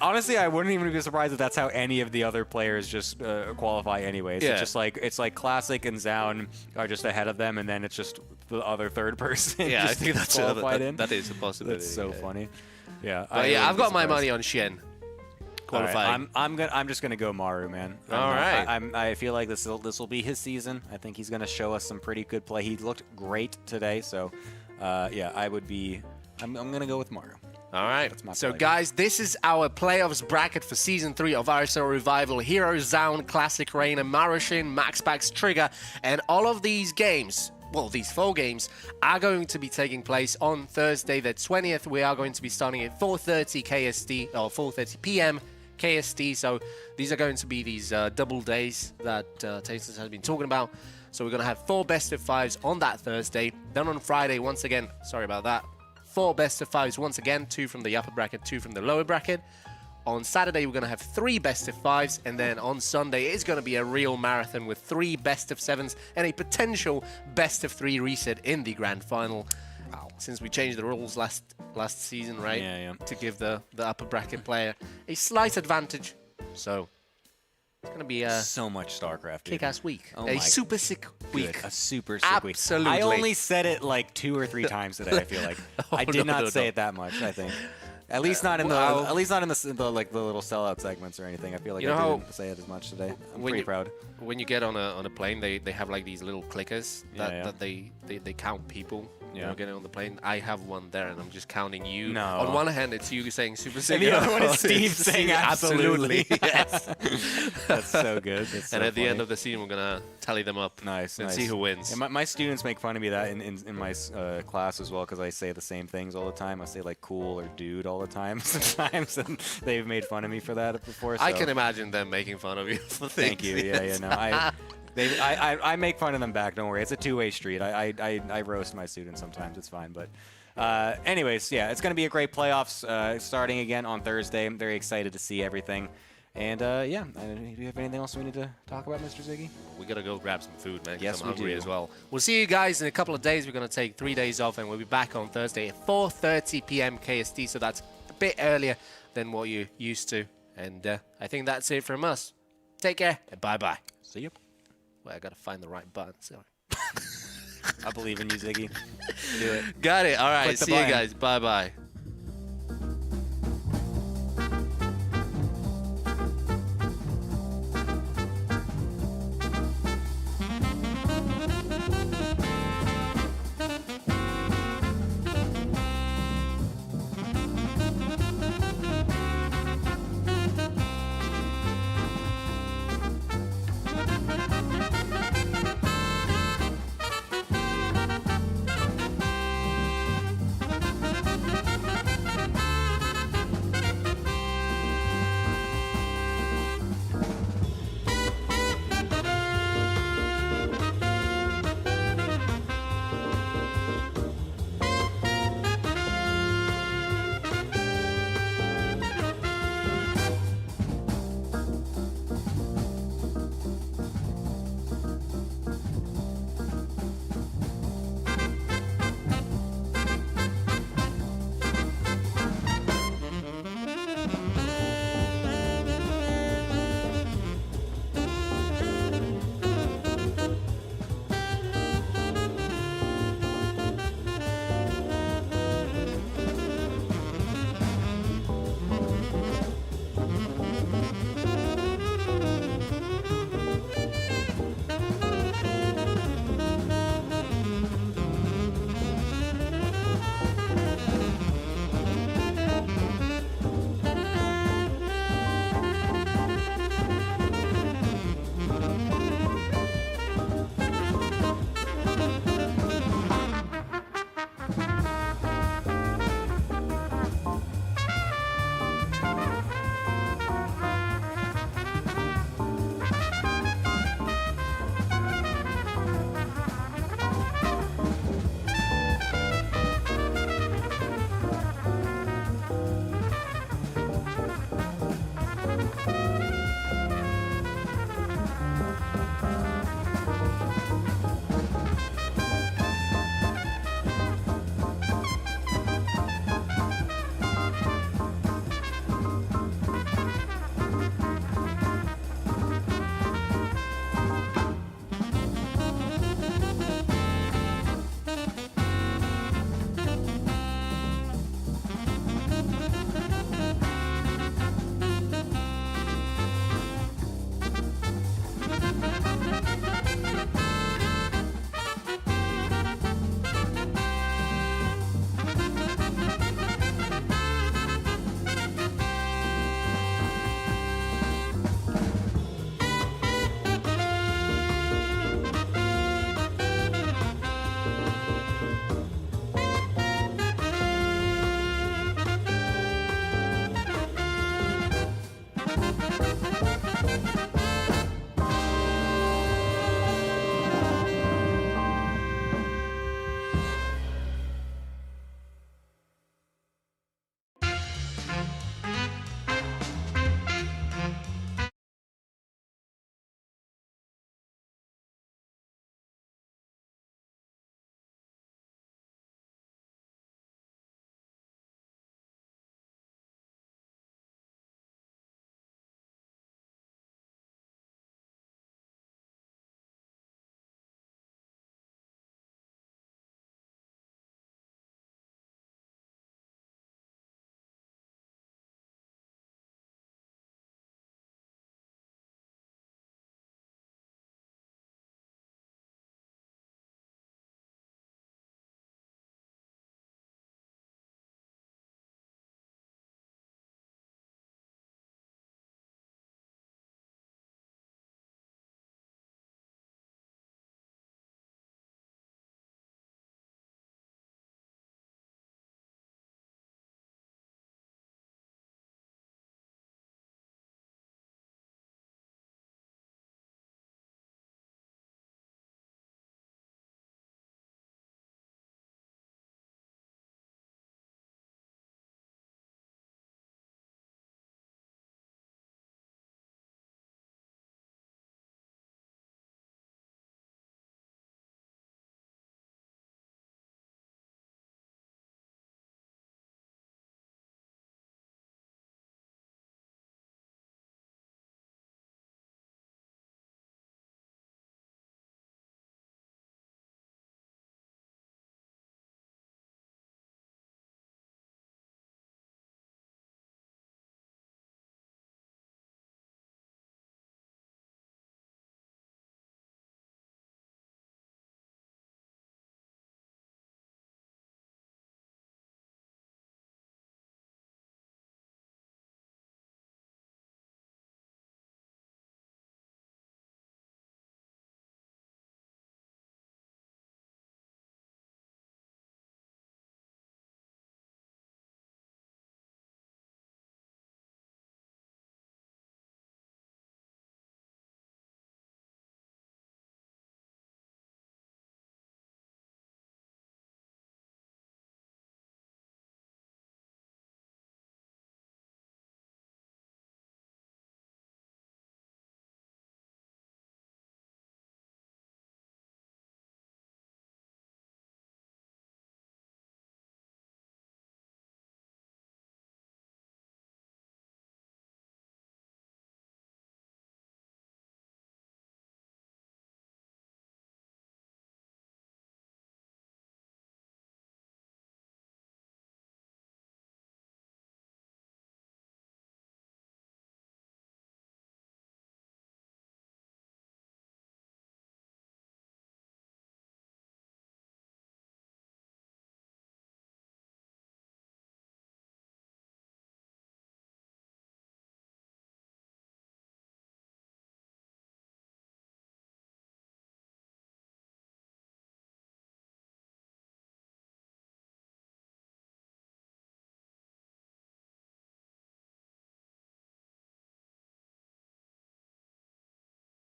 Honestly, I wouldn't even be surprised if that's how any of the other players just qualify anyways. Yeah. It's like Classic and Zaun are just ahead of them, and then it's just the other third person. Yeah, I just think that's qualified in. that is a possibility. That's so funny. Yeah. But I've got my money on Shen. Qualifying. Right, I'm just gonna go Maru, man. I feel like this will be his season. I think he's gonna show us some pretty good play. He looked great today, so yeah, I'm gonna go with Maru. All right. So play. guys, this is our playoffs bracket for Season 3 of RSL Revival. Hero, Zaun, Classic, Reynor, Marushin, Max Packs, Trigger, and all of these games, well, these 4 games, are going to be taking place on Thursday the 20th. We are going to be starting at 4:30 KST, or 4:30 p.m. KST. So these are going to be these double days that Tasteless has been talking about. So we're going to have 4 best-of-5s on that Thursday. Then on Friday, once again, sorry about that, 4 best-of-5s once again, 2 from the upper bracket, 2 from the lower bracket. On Saturday, we're going to have 3 best-of-5s, and then on Sunday, it's going to be a real marathon with 3 best-of-7s and a potential best-of-3 reset in the grand final. Wow. Since we changed the rules last season, right? Yeah. To give the upper bracket player a slight advantage. So it's going to be a So much StarCraft. kick-ass week. Oh A my super sick week. A super sick week. Absolutely. I only said it like 2 or 3 times today. I feel like I did not say it that much. I think. At least not in the like the little sellout segments or anything. I feel like I didn't say it as much today. I'm pretty proud. When you get on a plane, they have like these little clickers that they count people Yeah. We're getting on the plane. I have one there, and I'm just counting you. No. On one hand, it's you saying Super Ziggy. And the other one is Steve saying absolutely. Yes. That's so good. That's so And at the end funny. of the scene, we're gonna tally them up. Nice, and nice. see who wins. Yeah, my students make fun of me that in my class as well, because I say the same things all the time. I say like cool or dude all the time sometimes, and they've made fun of me for that before. So. I can imagine them making fun of you for things. Thank you. Yeah, no, I make fun of them back. Don't worry, it's a two-way street. I roast my students sometimes. It's fine, but. Anyways, yeah, it's going to be a great playoffs starting again on Thursday. I'm very excited to see everything. And yeah, do you have anything else we need to talk about, Mr. Ziggy? We gotta go grab some food, man. 'Cause Yes, I'm we hungry do. as well. We'll see you guys in a couple of days. We're gonna take 3 days off, and we'll be back on Thursday at 4:30 p.m. KST. So that's a bit earlier than what you're used to. And I think that's it from us. Take care and bye-bye. See you. Well, I gotta find the right button. Sorry. I believe in you, Ziggy. Do it. Got it. All right. Click the See you button. guys. Bye-bye.